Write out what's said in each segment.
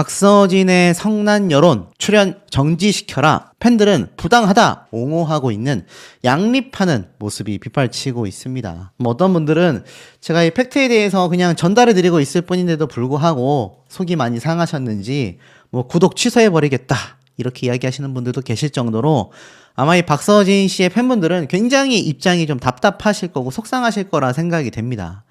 박서진의 성난 여론 출연 정지시켜라. 팬들은 부당하다 옹호하고 있는 양립하는 모습이 빗발치고 있습니다. 어떤 분들은 제가 이 팩트에 대해서 그냥 전달해 드리고 있을 뿐인데도 불구하고 속이 많이 상하셨는지 구독 취소해 버리겠다 이렇게 이야기하시는 분들도 계실 정도로 아마 이 박서진 씨의 팬분들은 굉장히 입장이 좀 답답하실 거고 속상하실 거라 생각이 됩니다.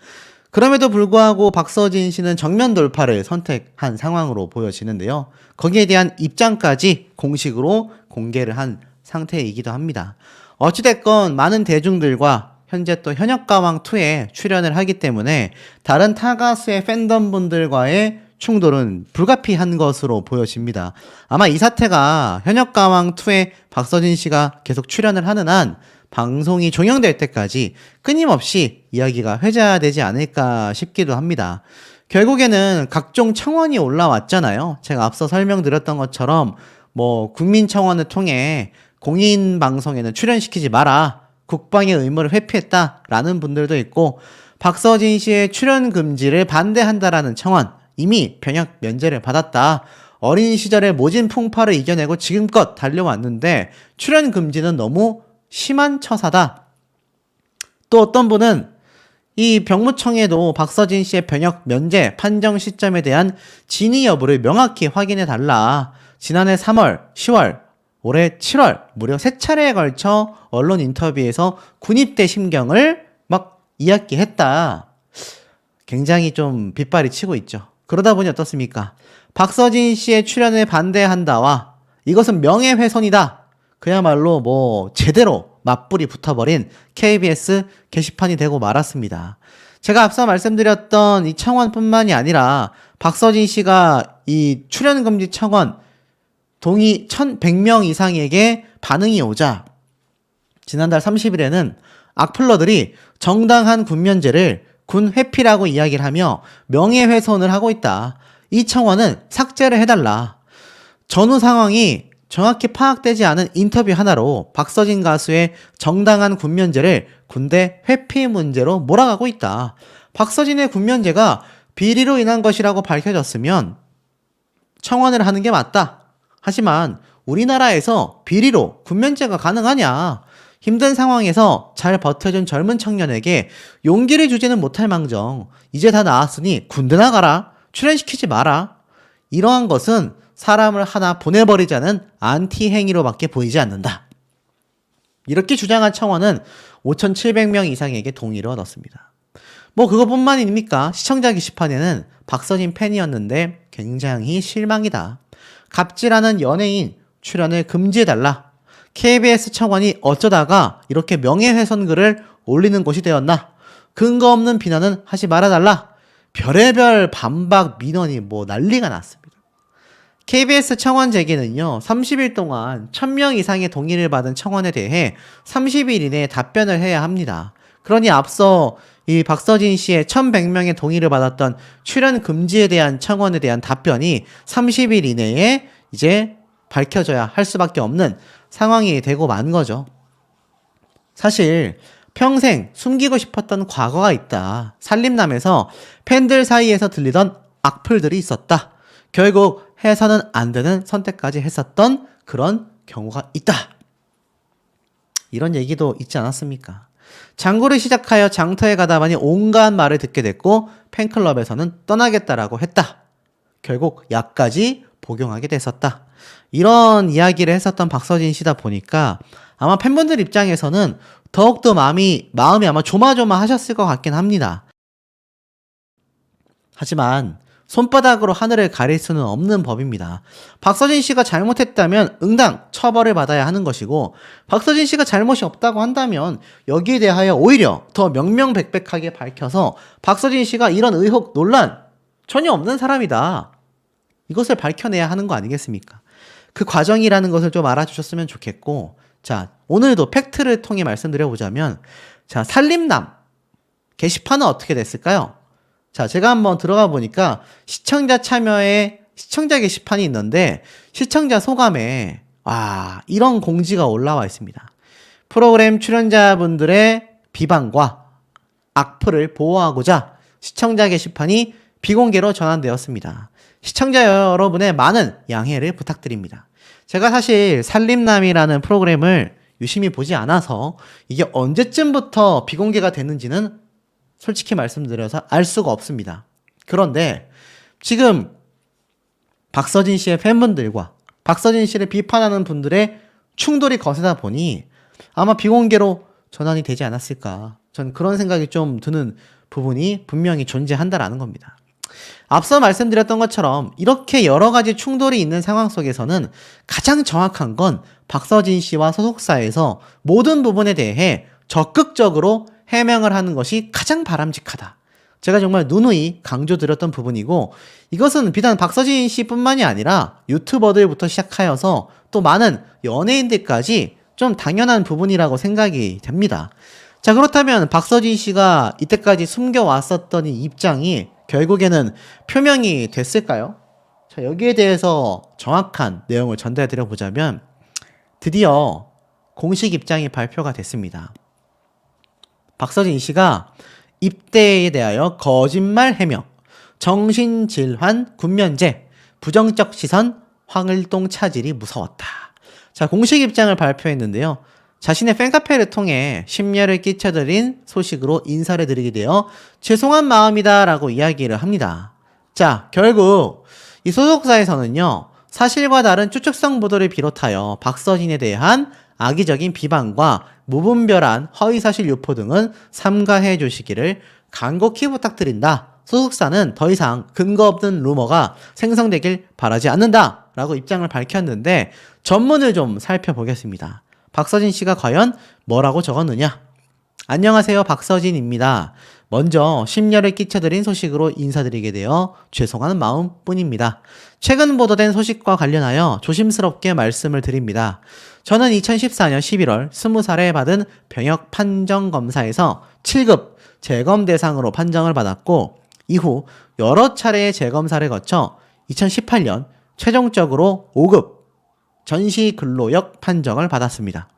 그럼에도 불구하고 박서진 씨는 정면 돌파를 선택한 상황으로 보여지는데요. 거기에 대한 입장까지 공식으로 공개를 한 상태이기도 합니다. 어찌됐건 많은 대중들과 현재 또 현역가왕2에 출연을 하기 때문에 다른 타 가수의 팬덤분들과의 충돌은 불가피한 것으로 보여집니다. 아마 이 사태가 현역가왕2에 박서진 씨가 계속 출연을 하는 한 방송이 종영될 때까지 끊임없이 이야기가 회자되지 않을까 싶기도 합니다. 결국에는 각종 청원이 올라왔잖아요. 제가 앞서 설명드렸던 것처럼 국민청원을 통해 공인방송에는 출연시키지 마라. 국방의 의무를 회피했다라는 분들도 있고 박서진 씨의 출연 금지를 반대한다라는 청원, 이미 병역 면제를 받았다. 어린 시절의 모진 풍파를 이겨내고 지금껏 달려왔는데 출연 금지는 너무 심한 처사다. 또 어떤 분은 이 병무청에도 박서진 씨의 병역 면제 판정 시점에 대한 진위 여부를 명확히 확인해 달라. 지난해 3월, 10월, 올해 7월 무려 3차례에 걸쳐 언론 인터뷰에서 군입대 심경을 막 이야기했다. 굉장히 좀 빗발이 치고 있죠. 그러다 보니 어떻습니까? 박서진 씨의 출연을 반대한다와 이것은 명예훼손이다. 그야말로 제대로 맞불이 붙어버린 KBS 게시판이 되고 말았습니다. 제가 앞서 말씀드렸던 이 청원뿐만이 아니라 박서진 씨가 이 출연금지 청원 동의 1,100명 이상에게 반응이 오자 지난달 30일에는 악플러들이 정당한 군면제를 군 회피라고 이야기를 하며 명예훼손을 하고 있다. 이 청원은 삭제를 해달라. 전후 상황이 정확히 파악되지 않은 인터뷰 하나로 박서진 가수의 정당한 군면제를 군대 회피 문제로 몰아가고 있다. 박서진의 군면제가 비리로 인한 것이라고 밝혀졌으면 청원을 하는 게 맞다. 하지만 우리나라에서 비리로 군면제가 가능하냐? 힘든 상황에서 잘 버텨준 젊은 청년에게 용기를 주지는 못할 망정 이제 다 나았으니 군대 나가라. 출연시키지 마라. 이러한 것은 사람을 하나 보내버리자는 안티 행위로밖에 보이지 않는다. 이렇게 주장한 청원은 5,700명 이상에게 동의를 얻었습니다. 그것뿐만입니까? 시청자 게시판에는 박서진 팬이었는데 굉장히 실망이다. 갑질하는 연예인 출연을 금지해달라. KBS 청원이 어쩌다가 이렇게 명예훼손 글을 올리는 곳이 되었나? 근거 없는 비난은 하지 말아달라. 별의별 반박 민원이 난리가 났습니다. KBS 청원 제기는요, 30일 동안 1,000명 이상의 동의를 받은 청원에 대해 30일 이내에 답변을 해야 합니다. 그러니 앞서 이 박서진 씨의 1,100명의 동의를 받았던 출연 금지에 대한 청원에 대한 답변이 30일 이내에 이제 밝혀져야 할 수밖에 없는 상황이 되고 만 거죠. 사실 평생 숨기고 싶었던 과거가 있다. 산림남에서 팬들 사이에서 들리던 악플들이 있었다. 결국 해서는 안 되는 선택까지 했었던 그런 경우가 있다. 이런 얘기도 있지 않았습니까? 장구를 시작하여 장터에 가다 보니 온갖 말을 듣게 됐고 팬클럽에서는 떠나겠다라고 했다. 결국 약까지 복용하게 됐었다. 이런 이야기를 했었던 박서진 씨다 보니까 아마 팬분들 입장에서는 더욱더 마음이 아마 조마조마하셨을 것 같긴 합니다. 하지만 손바닥으로 하늘을 가릴 수는 없는 법입니다. 박서진 씨가 잘못했다면 응당 처벌을 받아야 하는 것이고 박서진 씨가 잘못이 없다고 한다면 여기에 대하여 오히려 더 명명백백하게 밝혀서 박서진 씨가 이런 의혹, 논란 전혀 없는 사람이다. 이것을 밝혀내야 하는 거 아니겠습니까? 그 과정이라는 것을 좀 알아주셨으면 좋겠고 자, 오늘도 팩트를 통해 말씀드려보자면 자, 산림남 게시판은 어떻게 됐을까요? 자, 제가 한번 들어가 보니까 시청자 참여의 시청자 게시판이 있는데 시청자 소감에 이런 공지가 올라와 있습니다. 프로그램 출연자분들의 비방과 악플을 보호하고자 시청자 게시판이 비공개로 전환되었습니다. 시청자 여러분의 많은 양해를 부탁드립니다. 제가 사실 살림남이라는 프로그램을 유심히 보지 않아서 이게 언제쯤부터 비공개가 됐는지는 솔직히 말씀드려서 알 수가 없습니다. 그런데 지금 박서진 씨의 팬분들과 박서진 씨를 비판하는 분들의 충돌이 거세다 보니 아마 비공개로 전환이 되지 않았을까. 전 그런 생각이 좀 드는 부분이 분명히 존재한다라는 겁니다. 앞서 말씀드렸던 것처럼 이렇게 여러 가지 충돌이 있는 상황 속에서는 가장 정확한 건 박서진 씨와 소속사에서 모든 부분에 대해 적극적으로 해명을 하는 것이 가장 바람직하다. 제가 정말 누누이 강조드렸던 부분이고, 이것은 비단 박서진 씨뿐만이 아니라 유튜버들부터 시작하여서 또 많은 연예인들까지 좀 당연한 부분이라고 생각이 됩니다. 자, 그렇다면 박서진 씨가 이때까지 숨겨왔었던 이 입장이 결국에는 표명이 됐을까요? 자, 여기에 대해서 정확한 내용을 전달드려 보자면 드디어 공식 입장이 발표가 됐습니다. 박서진 씨가 입대에 대하여 거짓말 해명, 정신질환 군면제, 부정적 시선, 황을동 차질이 무서웠다. 자, 공식 입장을 발표했는데요. 자신의 팬카페를 통해 심려를 끼쳐드린 소식으로 인사를 드리게 되어 죄송한 마음이다 라고 이야기를 합니다. 자, 결국 이 소속사에서는요, 사실과 다른 추측성 보도를 비롯하여 박서진에 대한 악의적인 비방과 무분별한 허위사실 유포 등은 삼가해 주시기를 간곡히 부탁드린다. 소속사는 더 이상 근거 없는 루머가 생성되길 바라지 않는다 라고 입장을 밝혔는데, 전문을 좀 살펴보겠습니다. 박서진 씨가 과연 뭐라고 적었느냐? 안녕하세요, 박서진입니다. 먼저 심려를 끼쳐드린 소식으로 인사드리게 되어 죄송한 마음뿐입니다. 최근 보도된 소식과 관련하여 조심스럽게 말씀을 드립니다. 저는 2014년 11월 20살에 받은 병역 판정 검사에서 7급 재검 대상으로 판정을 받았고, 이후 여러 차례의 재검사를 거쳐 2018년 최종적으로 5급 전시 근로역 판정을 받았습니다.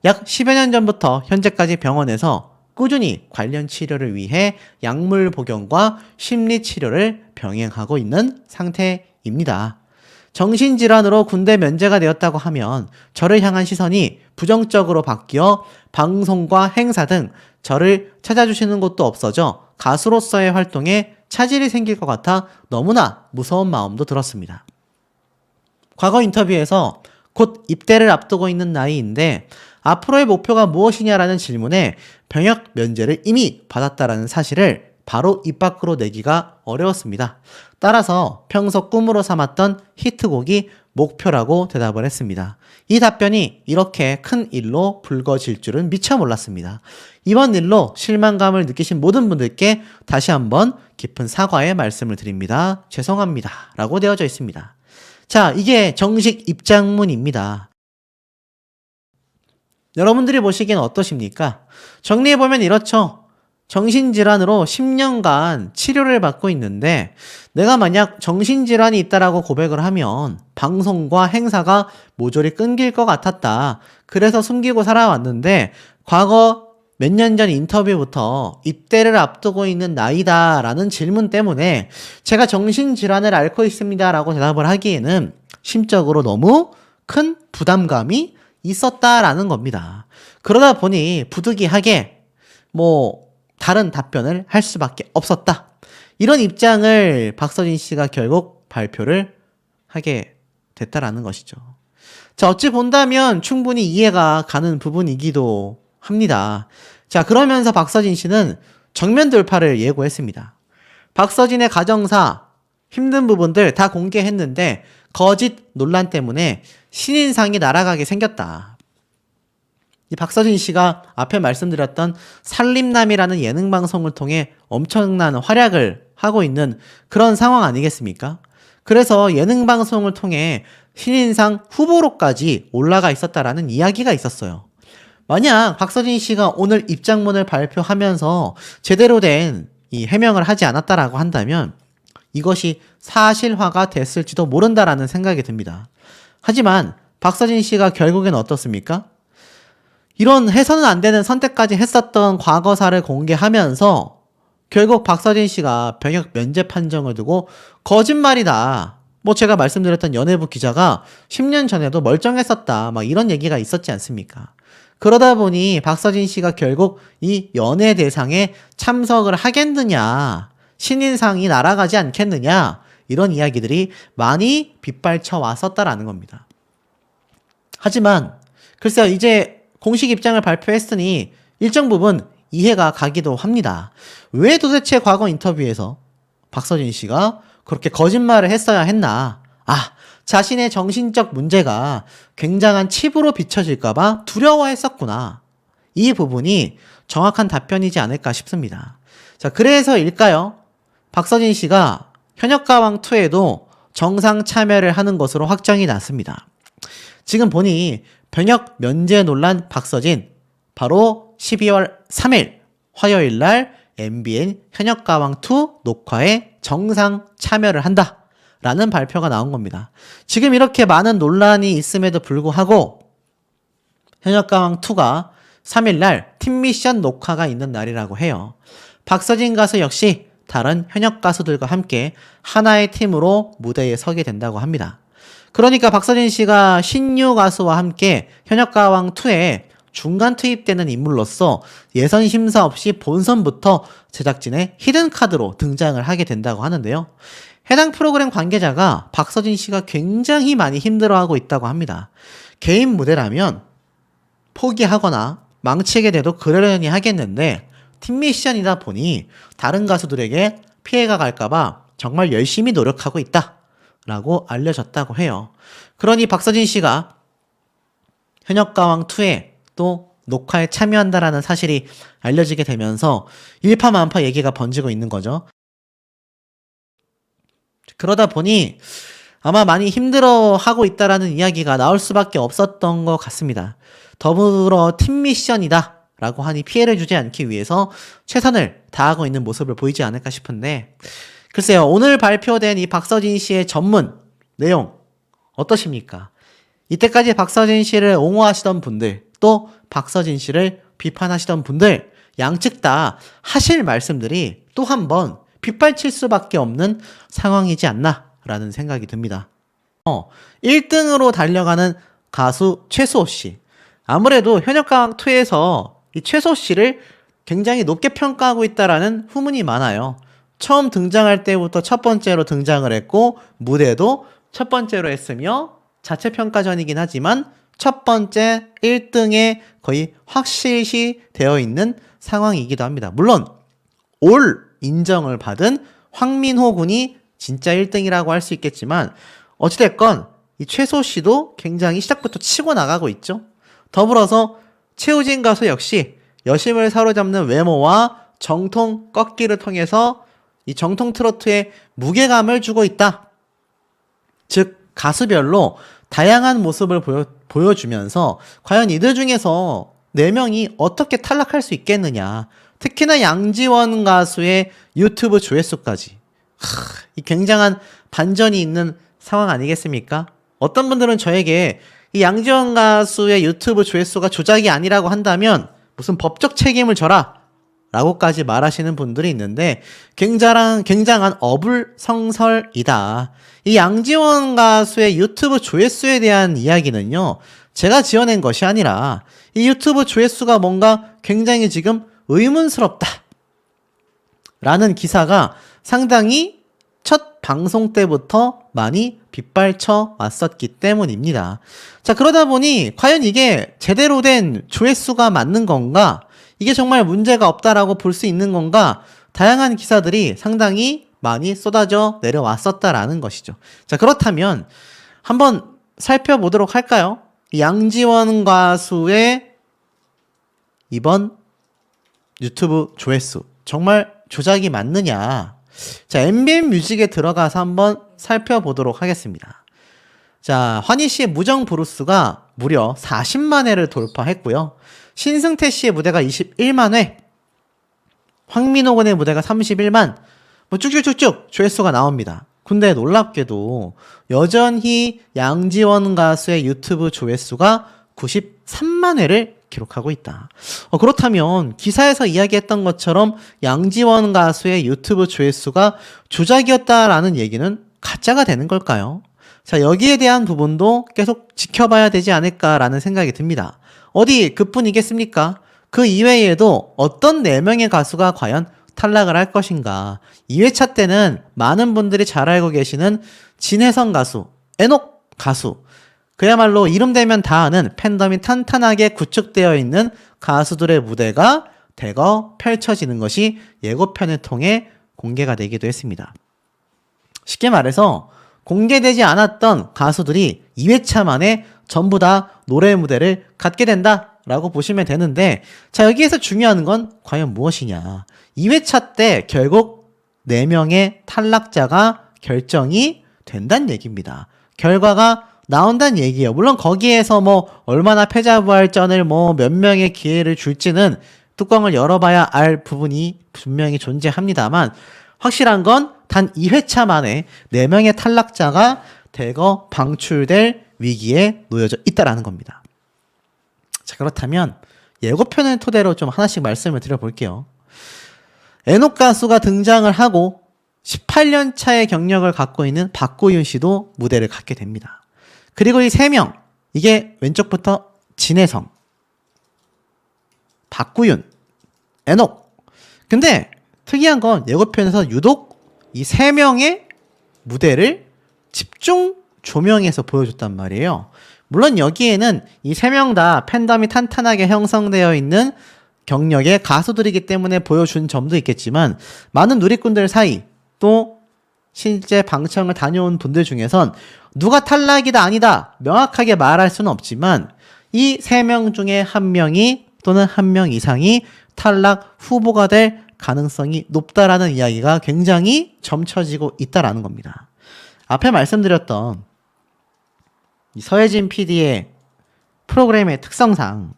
약 10여 년 전부터 현재까지 병원에서 꾸준히 관련 치료를 위해 약물 복용과 심리 치료를 병행하고 있는 상태입니다. 정신질환으로 군대 면제가 되었다고 하면 저를 향한 시선이 부정적으로 바뀌어 방송과 행사 등 저를 찾아주시는 곳도 없어져 가수로서의 활동에 차질이 생길 것 같아 너무나 무서운 마음도 들었습니다. 과거 인터뷰에서 곧 입대를 앞두고 있는 나이인데 앞으로의 목표가 무엇이냐라는 질문에 병역 면제를 이미 받았다라는 사실을 바로 입 밖으로 내기가 어려웠습니다. 따라서 평소 꿈으로 삼았던 히트곡이 목표라고 대답을 했습니다. 이 답변이 이렇게 큰 일로 불거질 줄은 미처 몰랐습니다. 이번 일로 실망감을 느끼신 모든 분들께 다시 한번 깊은 사과의 말씀을 드립니다. 죄송합니다 라고 되어져 있습니다. 자, 이게 정식 입장문입니다. 여러분들이 보시기엔 어떠십니까? 정리해보면 이렇죠. 정신질환으로 10년간 치료를 받고 있는데 내가 만약 정신질환이 있다라고 고백을 하면 방송과 행사가 모조리 끊길 것 같았다. 그래서 숨기고 살아왔는데 과거 몇 년 전 인터뷰부터 입대를 앞두고 있는 나이다 라는 질문 때문에 제가 정신질환을 앓고 있습니다 라고 대답을 하기에는 심적으로 너무 큰 부담감이 있었다라는 겁니다. 그러다 보니 부득이하게 다른 답변을 할 수밖에 없었다. 이런 입장을 박서진 씨가 결국 발표를 하게 됐다라는 것이죠. 자, 어찌 본다면 충분히 이해가 가는 부분이기도 합니다. 자, 그러면서 박서진 씨는 정면 돌파를 예고했습니다. 박서진의 가정사, 힘든 부분들 다 공개했는데 거짓 논란 때문에 신인상이 날아가게 생겼다. 이 박서진 씨가 앞에 말씀드렸던 살림남이라는 예능 방송을 통해 엄청난 활약을 하고 있는 그런 상황 아니겠습니까? 그래서 예능 방송을 통해 신인상 후보로까지 올라가 있었다라는 이야기가 있었어요. 만약 박서진 씨가 오늘 입장문을 발표하면서 제대로 된 이 해명을 하지 않았다라고 한다면 이것이 사실화가 됐을지도 모른다라는 생각이 듭니다. 하지만 박서진 씨가 결국엔 어떻습니까? 이런 해서는 안 되는 선택까지 했었던 과거사를 공개하면서 결국 박서진 씨가 병역 면제 판정을 두고 거짓말이다. 뭐 제가 말씀드렸던 연예부 기자가 10년 전에도 멀쩡했었다. 막 이런 얘기가 있었지 않습니까? 그러다 보니 박서진 씨가 결국 이 연예대상에 참석을 하겠느냐, 신인상이 날아가지 않겠느냐, 이런 이야기들이 많이 빗발쳐 왔었다라는 겁니다. 하지만 글쎄요, 이제 공식 입장을 발표했으니 일정 부분 이해가 가기도 합니다. 왜 도대체 과거 인터뷰에서 박서진 씨가 그렇게 거짓말을 했어야 했나? 자신의 정신적 문제가 굉장한 치부로 비춰질까봐 두려워했었구나. 이 부분이 정확한 답변이지 않을까 싶습니다. 자, 그래서일까요? 박서진 씨가 현역가왕2에도 정상 참여를 하는 것으로 확정이 났습니다. 지금 보니 병역 면제 논란 박서진, 바로 12월 3일 화요일 날 MBN 현역가왕2 녹화에 정상 참여를 한다 라는 발표가 나온 겁니다. 지금 이렇게 많은 논란이 있음에도 불구하고 현역가왕2가 3일 날 팀미션 녹화가 있는 날이라고 해요. 박서진 가수 역시 다른 현역 가수들과 함께 하나의 팀으로 무대에 서게 된다고 합니다. 그러니까 박서진 씨가 신유 가수와 함께 현역가왕2에 중간 투입되는 인물로서 예선 심사 없이 본선부터 제작진의 히든카드로 등장을 하게 된다고 하는데요. 해당 프로그램 관계자가 박서진 씨가 굉장히 많이 힘들어하고 있다고 합니다. 개인 무대라면 포기하거나 망치게 돼도 그러려니 하겠는데 팀 미션이다 보니 다른 가수들에게 피해가 갈까봐 정말 열심히 노력하고 있다 라고 알려졌다고 해요. 그러니 박서진 씨가 현역가왕2에 또 녹화에 참여한다라는 사실이 알려지게 되면서 일파만파 얘기가 번지고 있는 거죠. 그러다 보니 아마 많이 힘들어하고 있다라는 이야기가 나올 수밖에 없었던 것 같습니다. 더불어 팀 미션이다 라고 하니 피해를 주지 않기 위해서 최선을 다하고 있는 모습을 보이지 않을까 싶은데, 글쎄요, 오늘 발표된 이 박서진 씨의 전문 내용 어떠십니까? 이때까지 박서진 씨를 옹호하시던 분들, 또 박서진 씨를 비판하시던 분들, 양측 다 하실 말씀들이 또 한 번 빗발칠 수밖에 없는 상황이지 않나 라는 생각이 듭니다. 1등으로 달려가는 가수 최수호 씨, 아무래도 현역가왕2에서 이 최수호 씨를 굉장히 높게 평가하고 있다라는 후문이 많아요. 처음 등장할 때부터 첫 번째로 등장을 했고 무대도 첫 번째로 했으며 자체 평가전이긴 하지만 첫 번째 1등에 거의 확실시 되어 있는 상황이기도 합니다. 물론 올 인정을 받은 황민호 군이 진짜 1등이라고 할 수 있겠지만 어찌됐건 이 최소 씨도 굉장히 시작부터 치고 나가고 있죠. 더불어서 최우진 가수 역시 여심을 사로잡는 외모와 정통 꺾기를 통해서 이 정통 트로트에 무게감을 주고 있다. 즉 가수별로 다양한 모습을 보여주면서 과연 이들 중에서 4명이 어떻게 탈락할 수 있겠느냐. 특히나 양지원 가수의 유튜브 조회수까지. 이 굉장한 반전이 있는 상황 아니겠습니까? 어떤 분들은 저에게 이 양지원 가수의 유튜브 조회수가 조작이 아니라고 한다면 무슨 법적 책임을 져라 라고까지 말하시는 분들이 있는데 굉장한 어불성설이다. 이 양지원 가수의 유튜브 조회수에 대한 이야기는요, 제가 지어낸 것이 아니라 이 유튜브 조회수가 뭔가 굉장히 지금 의문스럽다 라는 기사가 상당히 첫 방송 때부터 많이 빗발쳐 왔었기 때문입니다. 자, 그러다 보니 과연 이게 제대로 된 조회수가 맞는 건가? 이게 정말 문제가 없다라고 볼 수 있는 건가? 다양한 기사들이 상당히 많이 쏟아져 내려왔었다라는 것이죠. 자, 그렇다면 한번 살펴보도록 할까요? 양지원 가수의 이번 유튜브 조회수 정말 조작이 맞느냐? 자, MBN 뮤직에 들어가서 한번 살펴보도록 하겠습니다. 자, 환희 씨의 무정 브루스가 무려 40만 회를 돌파했고요. 신승태 씨의 무대가 21만 회, 황민호 군의 무대가 31만, 뭐 쭉쭉쭉쭉 조회수가 나옵니다. 근데 놀랍게도 여전히 양지원 가수의 유튜브 조회수가 93만 회를 기록하고 있다. 그렇다면 기사에서 이야기했던 것처럼 양지원 가수의 유튜브 조회수가 조작이었다라는 얘기는 가짜가 되는 걸까요? 자, 여기에 대한 부분도 계속 지켜봐야 되지 않을까라는 생각이 듭니다. 어디 그뿐이겠습니까? 그 이외에도 어떤 4명의 가수가 과연 탈락을 할 것인가. 2회차 때는 많은 분들이 잘 알고 계시는 진혜성 가수, 에녹 가수, 그야말로 이름 대면 다 아는 팬덤이 탄탄하게 구축되어 있는 가수들의 무대가 대거 펼쳐지는 것이 예고편을 통해 공개가 되기도 했습니다. 쉽게 말해서 공개되지 않았던 가수들이 2회차 만에 전부 다 노래 무대를 갖게 된다라고 보시면 되는데, 자, 여기에서 중요한 건 과연 무엇이냐. 2회차 때 결국 4명의 탈락자가 결정이 된다는 얘기입니다. 결과가 나온다는 얘기예요. 물론 거기에서 뭐 얼마나 패자부활전을 뭐 몇 명의 기회를 줄지는 뚜껑을 열어봐야 알 부분이 분명히 존재합니다만, 확실한 건 단 2회차 만에 4명의 탈락자가 대거 방출될 위기에 놓여져 있다라는 겁니다. 자, 그렇다면 예고편을 토대로 좀 하나씩 말씀을 드려볼게요. 에녹 가수가 등장을 하고 18년 차의 경력을 갖고 있는 박고윤 씨도 무대를 갖게 됩니다. 그리고 이 3명, 이게 왼쪽부터 진혜성, 박구윤, 에녹. 근데 특이한 건 예고편에서 유독 이 3명의 무대를 집중 조명해서 보여줬단 말이에요. 물론 여기에는 이 3명 다 팬덤이 탄탄하게 형성되어 있는 경력의 가수들이기 때문에 보여준 점도 있겠지만, 많은 누리꾼들 사이 또 실제 방청을 다녀온 분들 중에선 누가 탈락이다 아니다 명확하게 말할 수는 없지만, 이 3명 중에 1명이 또는 1명 이상이 탈락 후보가 될 가능성이 높다라는 이야기가 굉장히 점쳐지고 있다라는 겁니다. 앞에 말씀드렸던 이 서혜진 PD의 프로그램의 특성상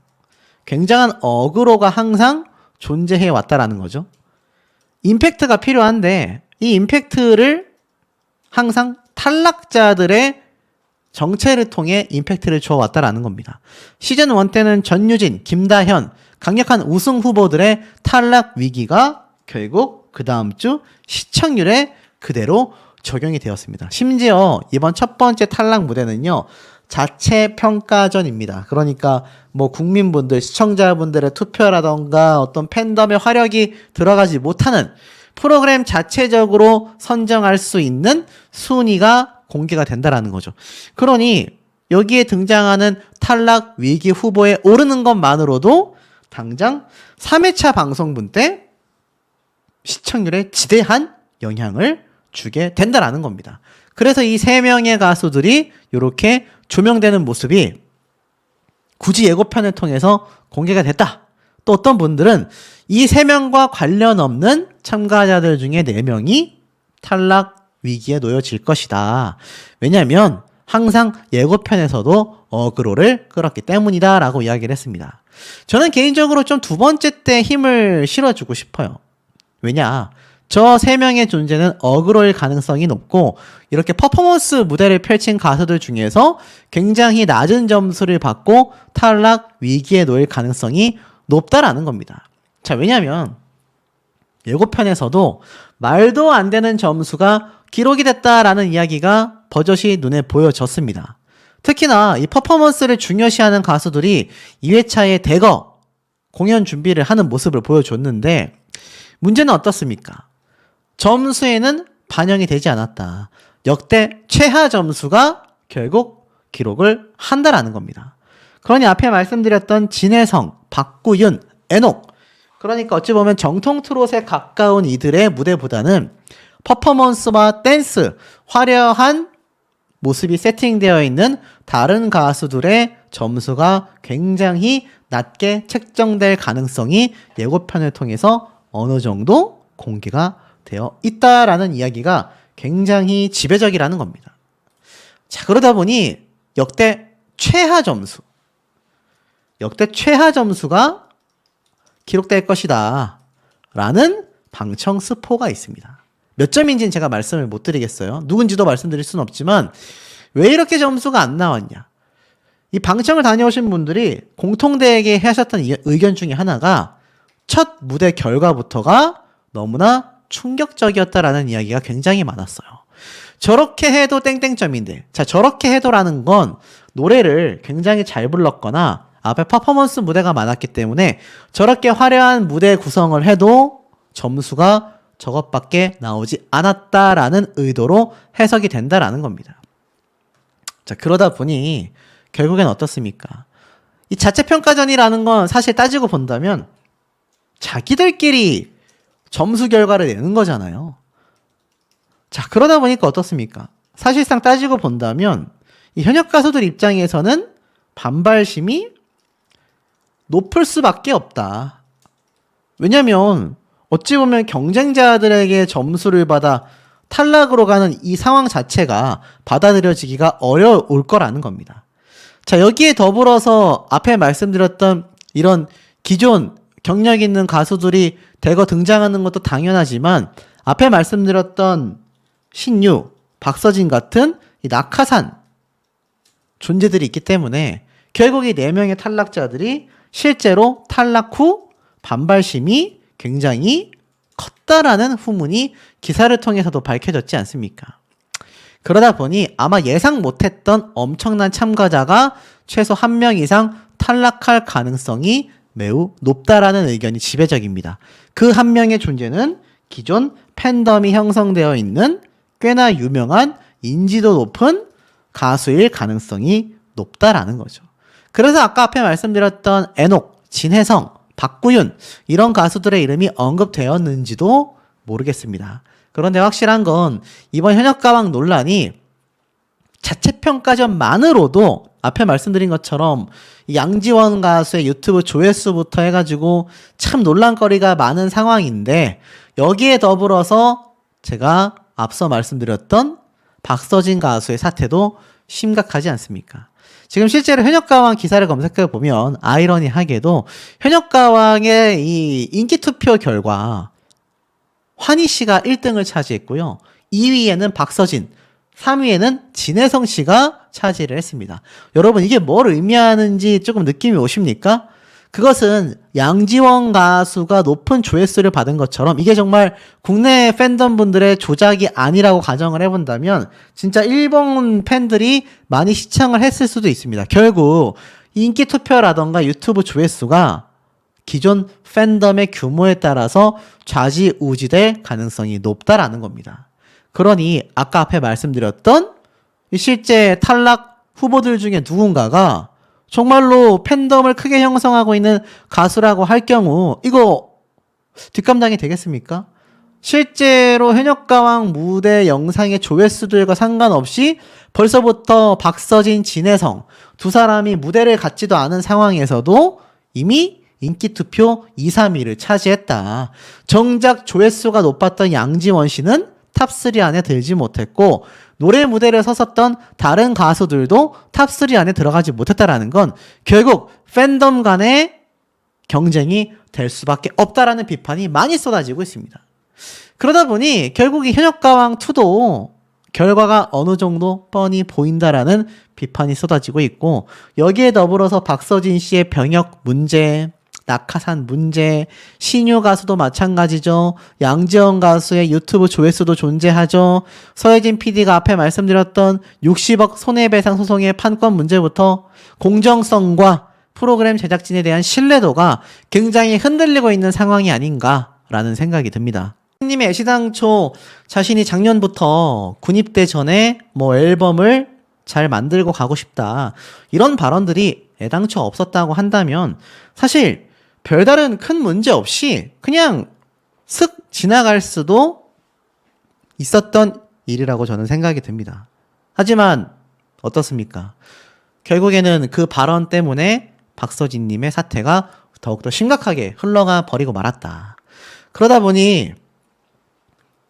굉장한 어그로가 항상 존재해 왔다라는 거죠. 임팩트가 필요한데 이 임팩트를 항상 탈락자들의 정체를 통해 임팩트를 주어왔다라는 겁니다. 시즌 1 때는 전유진, 김다현, 강력한 우승 후보들의 탈락 위기가 결국 그 다음 주 시청률에 그대로 적용이 되었습니다. 심지어 이번 첫 번째 탈락 무대는요, 자체 평가전입니다. 그러니까 뭐 국민분들, 시청자분들의 투표라던가 어떤 팬덤의 화력이 들어가지 못하는 프로그램 자체적으로 선정할 수 있는 순위가 공개가 된다라는 거죠. 그러니 여기에 등장하는 탈락 위기 후보에 오르는 것만으로도 당장 3회차 방송분 때 시청률에 지대한 영향을 주게 된다라는 겁니다. 그래서 이 3명의 가수들이 이렇게 조명되는 모습이 굳이 예고편을 통해서 공개가 됐다. 또 어떤 분들은 이 3명과 관련 없는 참가자들 중에 4명이 탈락 위기에 놓여질 것이다. 왜냐하면 항상 예고편에서도 어그로를 끌었기 때문이다 라고 이야기를 했습니다. 저는 개인적으로 좀 두 번째 때 힘을 실어주고 싶어요. 왜냐, 저 3명의 존재는 어그로일 가능성이 높고 이렇게 퍼포먼스 무대를 펼친 가수들 중에서 굉장히 낮은 점수를 받고 탈락 위기에 놓일 가능성이 높다라는 겁니다. 자, 왜냐면 예고편에서도 말도 안 되는 점수가 기록이 됐다라는 이야기가 버젓이 눈에 보여졌습니다. 특히나 이 퍼포먼스를 중요시하는 가수들이 2회차에 대거 공연 준비를 하는 모습을 보여줬는데, 문제는 어떻습니까? 점수에는 반영이 되지 않았다. 역대 최하 점수가 결국 기록을 한다라는 겁니다. 그러니 앞에 말씀드렸던 진혜성, 박구윤, 에녹, 그러니까 어찌 보면 정통 트롯에 가까운 이들의 무대보다는 퍼포먼스와 댄스, 화려한 모습이 세팅되어 있는 다른 가수들의 점수가 굉장히 낮게 책정될 가능성이 예고편을 통해서 어느 정도 공개가 되어 있다라는 이야기가 굉장히 지배적이라는 겁니다. 자, 그러다 보니 역대 최하 점수가 기록될 것이다 라는 방청 스포가 있습니다. 몇 점인지는 제가 말씀을 못 드리겠어요. 누군지도 말씀드릴 수는 없지만 왜 이렇게 점수가 안 나왔냐. 이 방청을 다녀오신 분들이 공통되게 하셨던 의견 중에 하나가 첫 무대 결과부터가 너무나 충격적이었다라는 이야기가 굉장히 많았어요. 저렇게 해도 땡땡점인데, 자, 저렇게 해도라는 건 노래를 굉장히 잘 불렀거나 앞에 퍼포먼스 무대가 많았기 때문에 저렇게 화려한 무대 구성을 해도 점수가 저것밖에 나오지 않았다라는 의도로 해석이 된다라는 겁니다. 자, 그러다 보니 결국엔 어떻습니까? 이 자체평가전이라는 건 사실 따지고 본다면 자기들끼리 점수 결과를 내는 거잖아요. 자, 그러다 보니까 어떻습니까? 사실상 따지고 본다면 이 현역 가수들 입장에서는 반발심이 높을 수밖에 없다. 왜냐면 어찌 보면 경쟁자들에게 점수를 받아 탈락으로 가는 이 상황 자체가 받아들여지기가 어려울 거라는 겁니다. 자, 여기에 더불어서 앞에 말씀드렸던 이런 기존 경력 있는 가수들이 대거 등장하는 것도 당연하지만 앞에 말씀드렸던 신유, 박서진 같은 이 낙하산 존재들이 있기 때문에 결국 이 4명의 탈락자들이 실제로 탈락 후 반발심이 굉장히 컸다라는 후문이 기사를 통해서도 밝혀졌지 않습니까? 그러다 보니 아마 예상 못했던 엄청난 참가자가 최소 1명 이상 탈락할 가능성이 매우 높다라는 의견이 지배적입니다. 그 1명의 존재는 기존 팬덤이 형성되어 있는 꽤나 유명한 인지도 높은 가수일 가능성이 높다라는 거죠. 그래서 아까 앞에 말씀드렸던 애녹, 진혜성, 박구윤 이런 가수들의 이름이 언급되었는지도 모르겠습니다. 그런데 확실한 건 이번 현역가왕 논란이 자체평가전만으로도 앞에 말씀드린 것처럼 양지원 가수의 유튜브 조회수부터 해가지고 참 논란거리가 많은 상황인데 여기에 더불어서 제가 앞서 말씀드렸던 박서진 가수의 사태도 심각하지 않습니까? 지금 실제로 현역가왕 기사를 검색해 보면 아이러니하게도 현역가왕의 이 인기투표 결과 환희 씨가 1등을 차지했고요. 2위에는 박서진, 3위에는 진혜성 씨가 차지를 했습니다. 여러분 이게 뭘 의미하는지 조금 느낌이 오십니까? 그것은 양지원 가수가 높은 조회수를 받은 것처럼 이게 정말 국내 팬덤 분들의 조작이 아니라고 가정을 해본다면 진짜 일본 팬들이 많이 시청을 했을 수도 있습니다. 결국 인기 투표라던가 유튜브 조회수가 기존 팬덤의 규모에 따라서 좌지우지될 가능성이 높다라는 겁니다. 그러니 아까 앞에 말씀드렸던 실제 탈락 후보들 중에 누군가가 정말로 팬덤을 크게 형성하고 있는 가수라고 할 경우 이거 뒷감당이 되겠습니까? 실제로 현역가왕 무대 영상의 조회수들과 상관없이 벌써부터 박서진, 진혜성 두 사람이 무대를 갖지도 않은 상황에서도 이미 인기투표 2, 3위를 차지했다. 정작 조회수가 높았던 양지원 씨는 탑3 안에 들지 못했고 노래 무대를 섰었던 다른 가수들도 탑3 안에 들어가지 못했다라는 건 결국 팬덤 간의 경쟁이 될 수밖에 없다라는 비판이 많이 쏟아지고 있습니다. 그러다 보니 결국 이 현역가왕2도 결과가 어느 정도 뻔히 보인다라는 비판이 쏟아지고 있고 여기에 더불어서 박서진 씨의 병역 문제, 낙하산 문제, 신유 가수도 마찬가지죠. 양지원 가수의 유튜브 조회수도 존재하죠. 서혜진 PD가 앞에 말씀드렸던 60억 손해배상 소송의 판권 문제부터 공정성과 프로그램 제작진에 대한 신뢰도가 굉장히 흔들리고 있는 상황이 아닌가라는 생각이 듭니다. 님의 애시당초 자신이 작년부터 군입대 전에 앨범을 잘 만들고 가고 싶다. 이런 발언들이 애당초 없었다고 한다면 사실 별다른 큰 문제 없이 그냥 슥 지나갈 수도 있었던 일이라고 저는 생각이 듭니다. 하지만 어떻습니까? 결국에는 그 발언 때문에 박서진님의 사태가 더욱더 심각하게 흘러가 버리고 말았다. 그러다 보니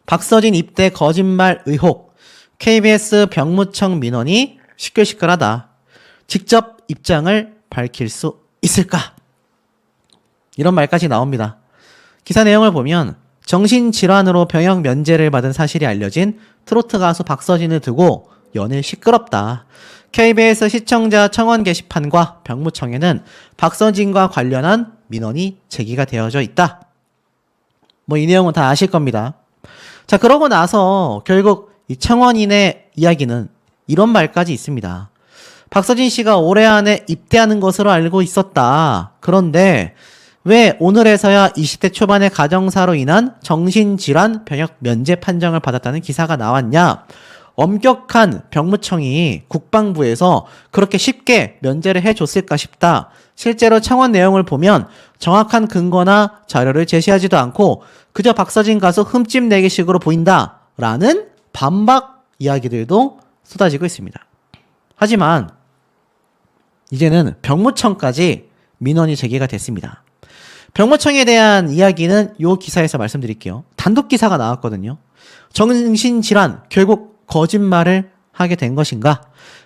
박서진 입대 거짓말 의혹, KBS 병무청 민원이 시끌시끌하다. 직접 입장을 밝힐 수 있을까? 이런 말까지 나옵니다. 기사 내용을 보면 정신질환으로 병역 면제를 받은 사실이 알려진 트로트 가수 박서진을 두고 연일 시끄럽다. KBS 시청자 청원 게시판과 병무청에는 박서진과 관련한 민원이 제기가 되어져 있다. 뭐 이 내용은 다 아실 겁니다. 자, 그러고 나서 결국 이 청원인의 이야기는 이런 말까지 있습니다. 박서진 씨가 올해 안에 입대하는 것으로 알고 있었다. 그런데 왜 오늘에서야 20대 초반의 가정사로 인한 정신질환 병역 면제 판정을 받았다는 기사가 나왔냐? 엄격한 병무청이 국방부에서 그렇게 쉽게 면제를 해줬을까 싶다. 실제로 청원 내용을 보면 정확한 근거나 자료를 제시하지도 않고 그저 박서진 가수 흠집내기식으로 보인다. 라는 반박 이야기들도 쏟아지고 있습니다. 하지만 이제는 병무청까지 민원이 제기가 됐습니다. 병무청에 대한 이야기는 이 기사에서 말씀드릴게요. 단독 기사가 나왔거든요. 정신질환 결국 거짓말을 하게 된 것인가?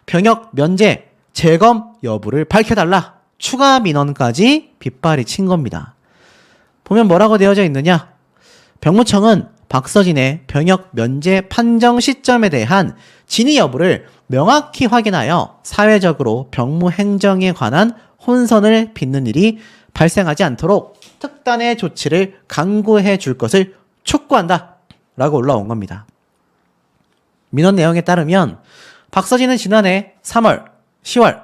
병역 면제 재검 여부를 밝혀달라. 추가 민원까지 빗발이 친 겁니다. 보면 뭐라고 되어져 있느냐? 병무청은 박서진의 병역 면제 판정 시점에 대한 진위 여부를 명확히 확인하여 사회적으로 병무행정에 관한 혼선을 빚는 일이 발생하지 않도록 특단의 조치를 강구해 줄 것을 촉구한다. 라고 올라온 겁니다. 민원 내용에 따르면 박서진은 지난해 3월, 10월,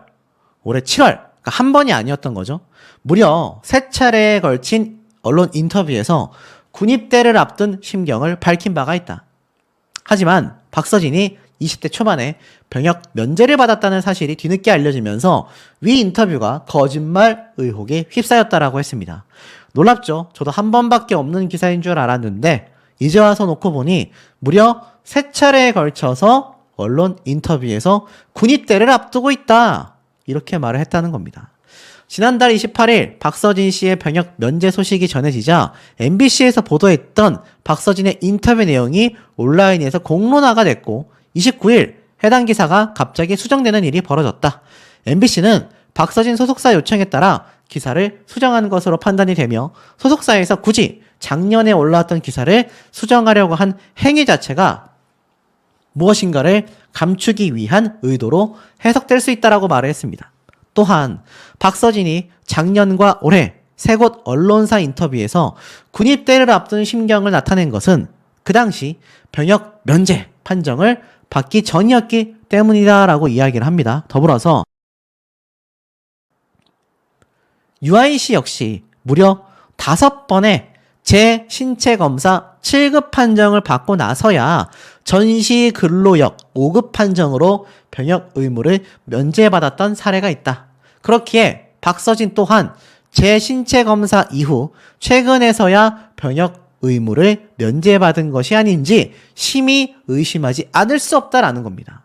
올해 7월, 그러니까 한 번이 아니었던 거죠. 무려 3차례에 걸친 언론 인터뷰에서 군입대를 앞둔 심경을 밝힌 바가 있다. 하지만 박서진이 20대 초반에 병역 면제를 받았다는 사실이 뒤늦게 알려지면서 위 인터뷰가 거짓말 의혹에 휩싸였다라고 했습니다. 놀랍죠? 저도 한 번밖에 없는 기사인 줄 알았는데 이제 와서 놓고 보니 무려 3차례에 걸쳐서 언론 인터뷰에서 군입대를 앞두고 있다. 이렇게 말을 했다는 겁니다. 지난달 28일 박서진 씨의 병역 면제 소식이 전해지자 MBC에서 보도했던 박서진의 인터뷰 내용이 온라인에서 공론화가 됐고 29일 해당 기사가 갑자기 수정되는 일이 벌어졌다. MBC는 박서진 소속사 요청에 따라 기사를 수정한 것으로 판단이 되며 소속사에서 굳이 작년에 올라왔던 기사를 수정하려고 한 행위 자체가 무엇인가를 감추기 위한 의도로 해석될 수 있다라고 말을 했습니다. 또한 박서진이 작년과 올해 세 곳 언론사 인터뷰에서 군입대를 앞둔 심경을 나타낸 것은 그 당시 병역 면제 판정을 받기 전이었기 때문이다라고 이야기를 합니다. 더불어서 UIC 역시 무려 5번의 재신체검사 7급 판정을 받고 나서야 전시근로역 5급 판정으로 병역 의무를 면제받았던 사례가 있다. 그렇기에 박서진 또한 재신체검사 이후 최근에서야 병역 의무를 면제받은 것이 아닌지 심히 의심하지 않을 수 없다라는 겁니다.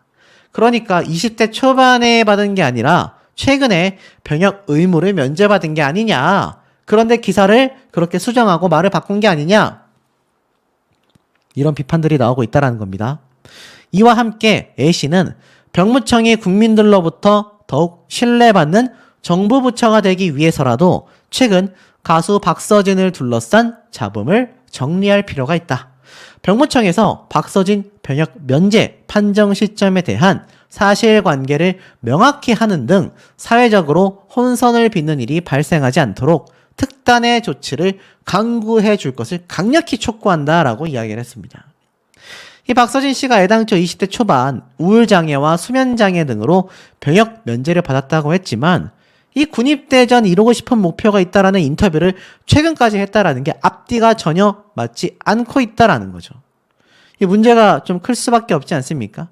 그러니까 20대 초반에 받은 게 아니라 최근에 병역 의무를 면제받은 게 아니냐. 그런데 기사를 그렇게 수정하고 말을 바꾼 게 아니냐. 이런 비판들이 나오고 있다는 겁니다. 이와 함께 A씨는 병무청이 국민들로부터 더욱 신뢰받는 정부 부처가 되기 위해서라도 최근 가수 박서진을 둘러싼 잡음을 정리할 필요가 있다. 병무청에서 박서진 병역 면제 판정 시점에 대한 사실관계를 명확히 하는 등 사회적으로 혼선을 빚는 일이 발생하지 않도록 특단의 조치를 강구해 줄 것을 강력히 촉구한다라고 이야기를 했습니다. 이 박서진 씨가 애당초 20대 초반 우울장애와 수면장애 등으로 병역 면제를 받았다고 했지만 이 군입대 전 이루고 싶은 목표가 있다라는 인터뷰를 최근까지 했다라는 게 앞뒤가 전혀 맞지 않고 있다라는 거죠. 이 문제가 좀 클 수밖에 없지 않습니까?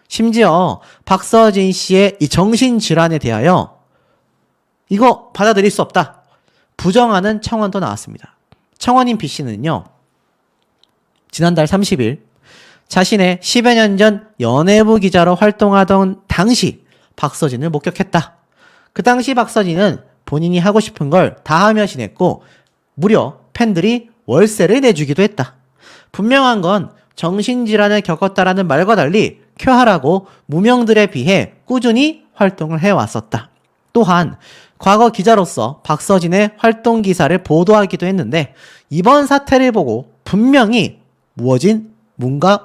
심지어 박서진 씨의 이 정신질환에 대하여 이거 받아들일 수 없다. 부정하는 청원도 나왔습니다. 청원인 B씨는요. 지난달 30일 자신의 10여 년 전 연예부 기자로 활동하던 당시 박서진을 목격했다. 그 당시 박서진은 본인이 하고 싶은 걸 다 하며 지냈고 무려 팬들이 월세를 내주기도 했다. 분명한 건 정신질환을 겪었다라는 말과 달리 쾌활하고 무명들에 비해 꾸준히 활동을 해왔었다. 또한 과거 기자로서 박서진의 활동 기사를 보도하기도 했는데 이번 사태를 보고 분명히 뭔가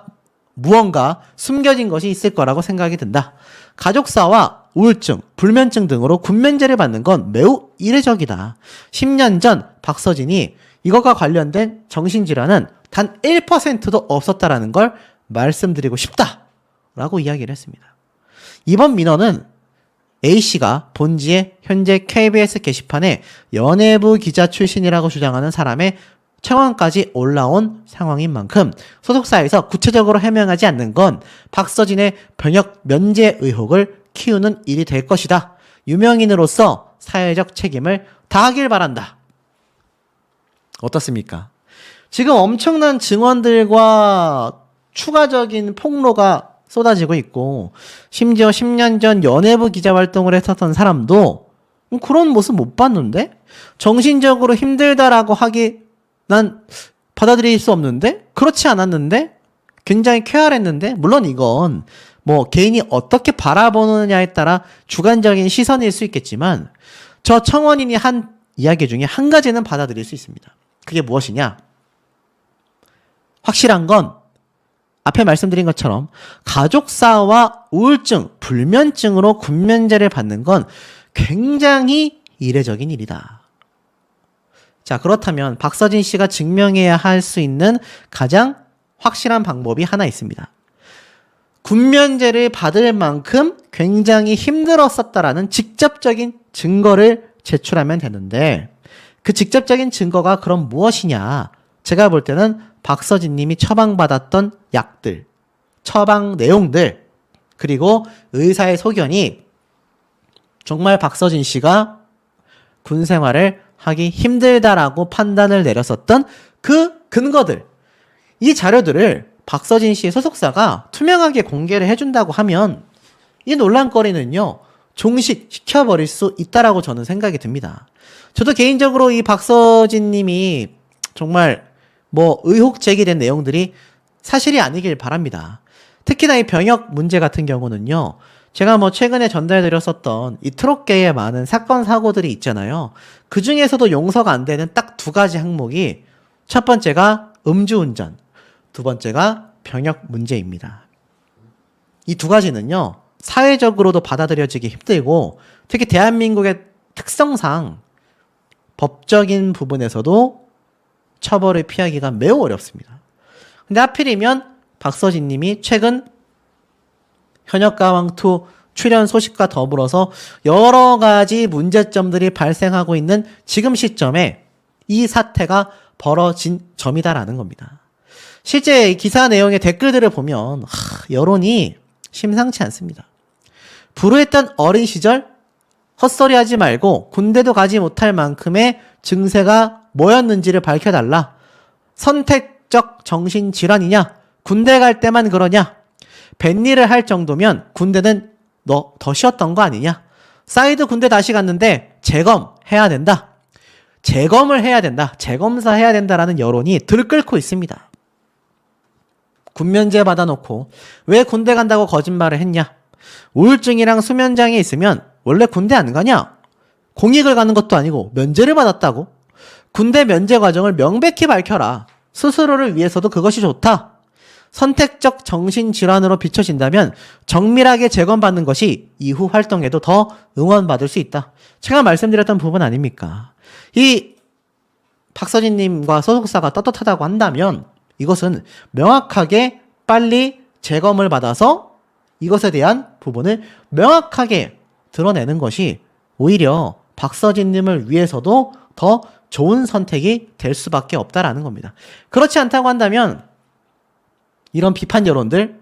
무언가 숨겨진 것이 있을 거라고 생각이 든다. 가족사와 우울증, 불면증 등으로 군면제를 받는 건 매우 이례적이다. 10년 전 박서진이 이것과 관련된 정신질환은 단 1%도 없었다라는 걸 말씀드리고 싶다라고 이야기를 했습니다. 이번 민원은 A씨가 본지의 현재 KBS 게시판에 연예부 기자 출신이라고 주장하는 사람의 청원까지 올라온 상황인 만큼 소속사에서 구체적으로 해명하지 않는 건 박서진의 병역 면제 의혹을 키우는 일이 될 것이다. 유명인으로서 사회적 책임을 다하길 바란다. 어떻습니까? 지금 엄청난 증언들과 추가적인 폭로가 쏟아지고 있고 심지어 10년 전 연예부 기자 활동을 했었던 사람도 그런 모습 못 봤는데? 정신적으로 힘들다라고 하기 난 받아들일 수 없는데? 그렇지 않았는데? 굉장히 쾌활했는데? 물론 이건 뭐 개인이 어떻게 바라보느냐에 따라 주관적인 시선일 수 있겠지만 저 청원인이 한 이야기 중에 한 가지는 받아들일 수 있습니다. 그게 무엇이냐? 확실한 건 앞에 말씀드린 것처럼 가족사와 우울증, 불면증으로 군면제를 받는 건 굉장히 이례적인 일이다. 자, 그렇다면 박서진 씨가 증명해야 할 수 있는 가장 확실한 방법이 하나 있습니다. 군면제를 받을 만큼 굉장히 힘들었었다라는 직접적인 증거를 제출하면 되는데 그 직접적인 증거가 그럼 무엇이냐? 제가 볼 때는 박서진 님이 처방받았던 약들, 처방 내용들, 그리고 의사의 소견이 정말 박서진 씨가 군 생활을 하기 힘들다라고 판단을 내렸었던 그 근거들, 이 자료들을 박서진 씨의 소속사가 투명하게 공개를 해준다고 하면 이 논란거리는요, 종식시켜버릴 수 있다라고 저는 생각이 듭니다. 저도 개인적으로 이 박서진 님이 정말 뭐 의혹 제기된 내용들이 사실이 아니길 바랍니다. 특히나 이 병역 문제 같은 경우는요, 제가 뭐 최근에 전달드렸었던 이 트롯계의 많은 사건 사고들이 있잖아요. 그 중에서도 용서가 안 되는 딱 두 가지 항목이 첫 번째가 음주운전, 두 번째가 병역 문제입니다. 이 두 가지는요, 사회적으로도 받아들여지기 힘들고 특히 대한민국의 특성상 법적인 부분에서도 처벌을 피하기가 매우 어렵습니다. 근데 하필이면 박서진 님이 최근 현역가왕2 출연 소식과 더불어서 여러 가지 문제점들이 발생하고 있는 지금 시점에 이 사태가 벌어진 점이다라는 겁니다. 실제 기사 내용의 댓글들을 보면 여론이 심상치 않습니다. 불우했던 어린 시절 헛소리하지 말고 군대도 가지 못할 만큼의 증세가 뭐였는지를 밝혀달라. 선택적 정신질환이냐? 군대 갈 때만 그러냐? 뱃일을 할 정도면 군대는 너 더 쉬었던 거 아니냐? 사이드 군대 다시 갔는데 재검해야 된다. 재검을 해야 된다. 재검사 해야 된다라는 여론이 들끓고 있습니다. 군면제 받아놓고 왜 군대 간다고 거짓말을 했냐? 우울증이랑 수면장애 있으면 원래 군대 안 가냐? 공익을 가는 것도 아니고 면제를 받았다고? 군대 면제 과정을 명백히 밝혀라. 스스로를 위해서도 그것이 좋다. 선택적 정신질환으로 비춰진다면 정밀하게 재검받는 것이 이후 활동에도 더 응원받을 수 있다. 제가 말씀드렸던 부분 아닙니까? 이 박서진님과 소속사가 떳떳하다고 한다면 이것은 명확하게 빨리 재검을 받아서 이것에 대한 부분을 명확하게 드러내는 것이 오히려 박서진님을 위해서도 더 좋은 선택이 될 수밖에 없다라는 겁니다. 그렇지 않다고 한다면 이런 비판 여론들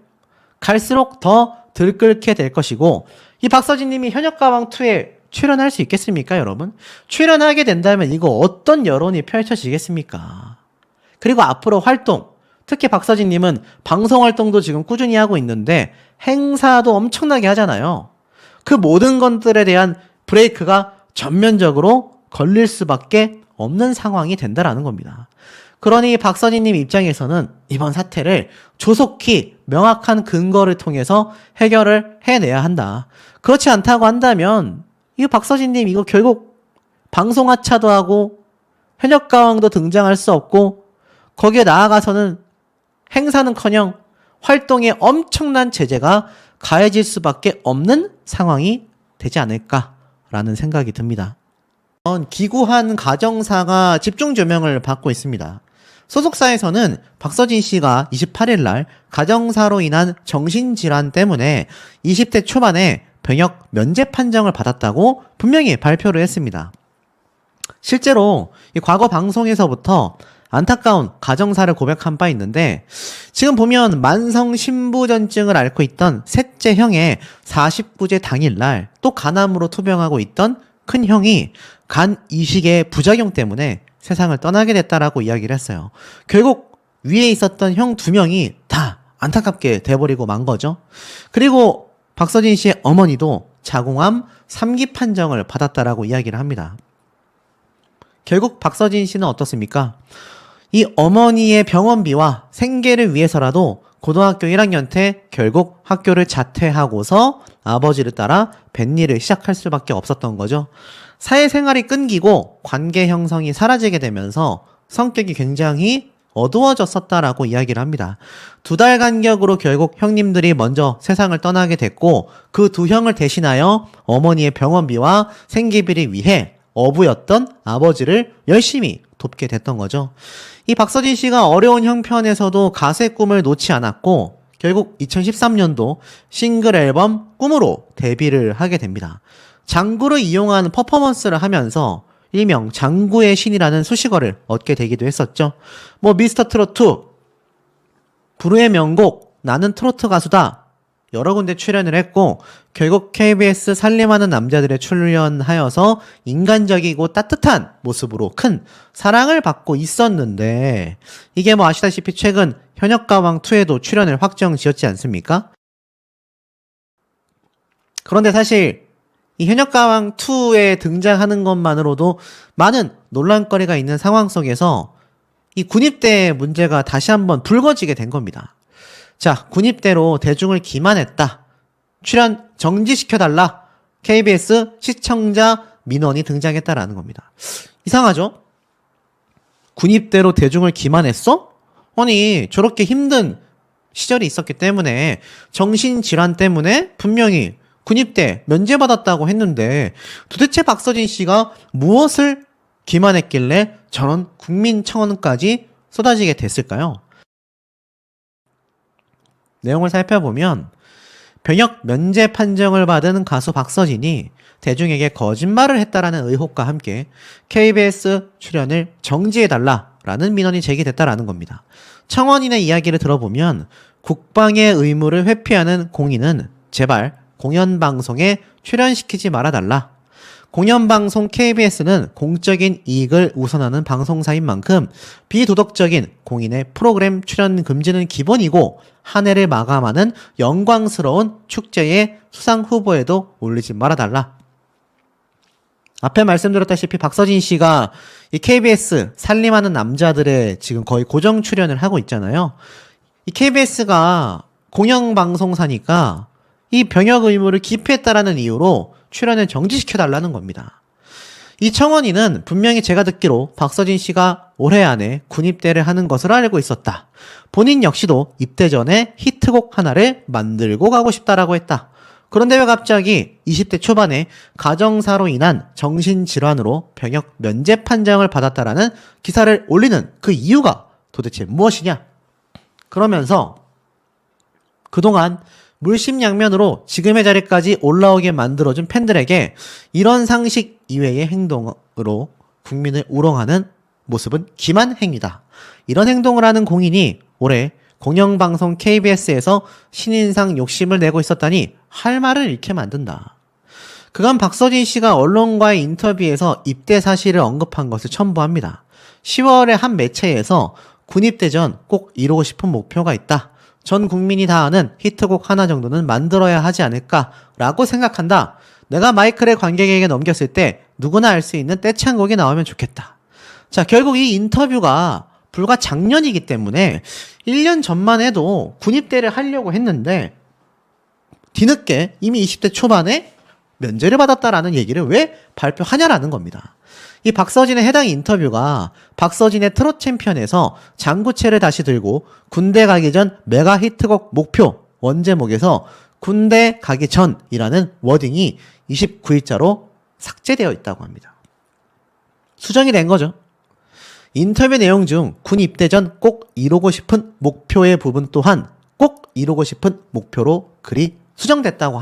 갈수록 더 들끓게 될 것이고 이 박서진님이 현역가왕2에 출연할 수 있겠습니까, 여러분? 출연하게 된다면 이거 어떤 여론이 펼쳐지겠습니까? 그리고 앞으로 활동, 특히 박서진님은 방송 활동도 지금 꾸준히 하고 있는데 행사도 엄청나게 하잖아요. 그 모든 것들에 대한 브레이크가 전면적으로 걸릴 수밖에 없는 상황이 된다라는 겁니다. 그러니 박서진님 입장에서는 이번 사태를 조속히 명확한 근거를 통해서 해결을 해내야 한다. 그렇지 않다고 한다면 이 박서진님 이거 결국 방송 하차도 하고 현역가왕도 등장할 수 없고 거기에 나아가서는 행사는커녕 활동에 엄청난 제재가 가해질 수밖에 없는 상황이 되지 않을까라는 생각이 듭니다. 기구한 가정사가 집중 조명을 받고 있습니다. 소속사에서는 박서진 씨가 28일 날 가정사로 인한 정신질환 때문에 20대 초반에 병역 면제 판정을 받았다고 분명히 발표를 했습니다. 실제로 이 과거 방송에서부터 안타까운 가정사를 고백한 바 있는데, 지금 보면 만성 신부전증을 앓고 있던 셋째 형의 49제 당일날 또 간암으로 투병하고 있던 큰 형이 간 이식의 부작용 때문에 세상을 떠나게 됐다라고 이야기를 했어요. 결국 위에 있었던 형 2명이 다 안타깝게 돼버리고 만 거죠. 그리고 박서진 씨의 어머니도 자궁암 3기 판정을 받았다라고 이야기를 합니다. 결국 박서진 씨는 어떻습니까? 이 어머니의 병원비와 생계를 위해서라도 고등학교 1학년 때 결국 학교를 자퇴하고서 아버지를 따라 뱃일을 시작할 수밖에 없었던 거죠. 사회생활이 끊기고 관계 형성이 사라지게 되면서 성격이 굉장히 어두워졌었다라고 이야기를 합니다. 2달 간격으로 결국 형님들이 먼저 세상을 떠나게 됐고, 그 2형을 대신하여 어머니의 병원비와 생계비를 위해 어부였던 아버지를 열심히 돕게 됐던 거죠. 이 박서진 씨가 어려운 형편에서도 가수의 꿈을 놓지 않았고, 결국 2013년도 싱글 앨범 꿈으로 데뷔를 하게 됩니다. 장구를 이용한 퍼포먼스를 하면서 일명 장구의 신이라는 수식어를 얻게 되기도 했었죠. 미스터 트로트, 불후의 명곡 나는 트로트 가수다, 여러 군데 출연을 했고, 결국 KBS 살림하는 남자들에 출연하여서 인간적이고 따뜻한 모습으로 큰 사랑을 받고 있었는데, 이게 아시다시피 최근 현역가왕2에도 출연을 확정 지었지 않습니까? 그런데 사실 이 현역가왕2에 등장하는 것만으로도 많은 논란거리가 있는 상황 속에서 이 군입대 문제가 다시 한번 불거지게 된 겁니다. 자, 군입대로 대중을 기만했다, 출연 정지시켜달라, KBS 시청자 민원이 등장했다라는 겁니다. 이상하죠? 군입대로 대중을 기만했어? 아니, 저렇게 힘든 시절이 있었기 때문에, 정신질환 때문에 분명히 군입대 면제받았다고 했는데, 도대체 박서진 씨가 무엇을 기만했길래 저런 국민청원까지 쏟아지게 됐을까요? 내용을 살펴보면, 병역 면제 판정을 받은 가수 박서진이 대중에게 거짓말을 했다라는 의혹과 함께 KBS 출연을 정지해달라라는 민원이 제기됐다라는 겁니다. 청원인의 이야기를 들어보면, 국방의 의무를 회피하는 공인은 제발 공연방송에 출연시키지 말아달라. 공연방송 KBS는 공적인 이익을 우선하는 방송사인 만큼 비도덕적인 공인의 프로그램 출연 금지는 기본이고, 한 해를 마감하는 영광스러운 축제의 수상 후보에도 올리지 말아달라. 앞에 말씀드렸다시피 박서진 씨가 이 KBS 살림하는 남자들의 지금 거의 고정 출연을 하고 있잖아요. 이 KBS가 공영방송사니까 이 병역 의무를 기피했다라는 이유로 출연을 정지시켜달라는 겁니다. 이 청원인은 분명히 제가 듣기로 박서진 씨가 올해 안에 군입대를 하는 것을 알고 있었다. 본인 역시도 입대 전에 히트곡 하나를 만들고 가고 싶다라고 했다. 그런데 왜 갑자기 20대 초반에 가정사로 인한 정신질환으로 병역 면제 판정을 받았다라는 기사를 올리는 그 이유가 도대체 무엇이냐? 그러면서 그동안 물심양면으로 지금의 자리까지 올라오게 만들어준 팬들에게 이런 상식 이외의 행동으로 국민을 우롱하는 모습은 기만 행위다. 이런 행동을 하는 공인이 올해 공영방송 KBS에서 신인상 욕심을 내고 있었다니 할 말을 잃게 만든다. 그간 박서진 씨가 언론과의 인터뷰에서 입대 사실을 언급한 것을 첨부합니다. 10월에 한 매체에서 군입대 전 꼭 이루고 싶은 목표가 있다. 전 국민이 다 아는 히트곡 하나 정도는 만들어야 하지 않을까라고 생각한다. 내가 마이크를 관객에게 넘겼을 때 누구나 알 수 있는 떼창곡이 나오면 좋겠다. 자, 결국 이 인터뷰가 불과 작년이기 때문에 1년 전만 해도 군입대를 하려고 했는데 뒤늦게 이미 20대 초반에 면제를 받았다라는 얘기를 왜 발표하냐라는 겁니다. 이 박서진의 해당 인터뷰가 박서진의 트롯 챔피언에서 장구채를 다시 들고 군대 가기 전 메가 히트곡 목표 원제목에서 군대 가기 전이라는 워딩이 29일자로 삭제되어 있다고 합니다. 수정이 된 거죠. 인터뷰 내용 중 군 입대 전 꼭 이루고 싶은 목표의 부분 또한 꼭 이루고 싶은 목표로 글이 수정됐다고 합니다.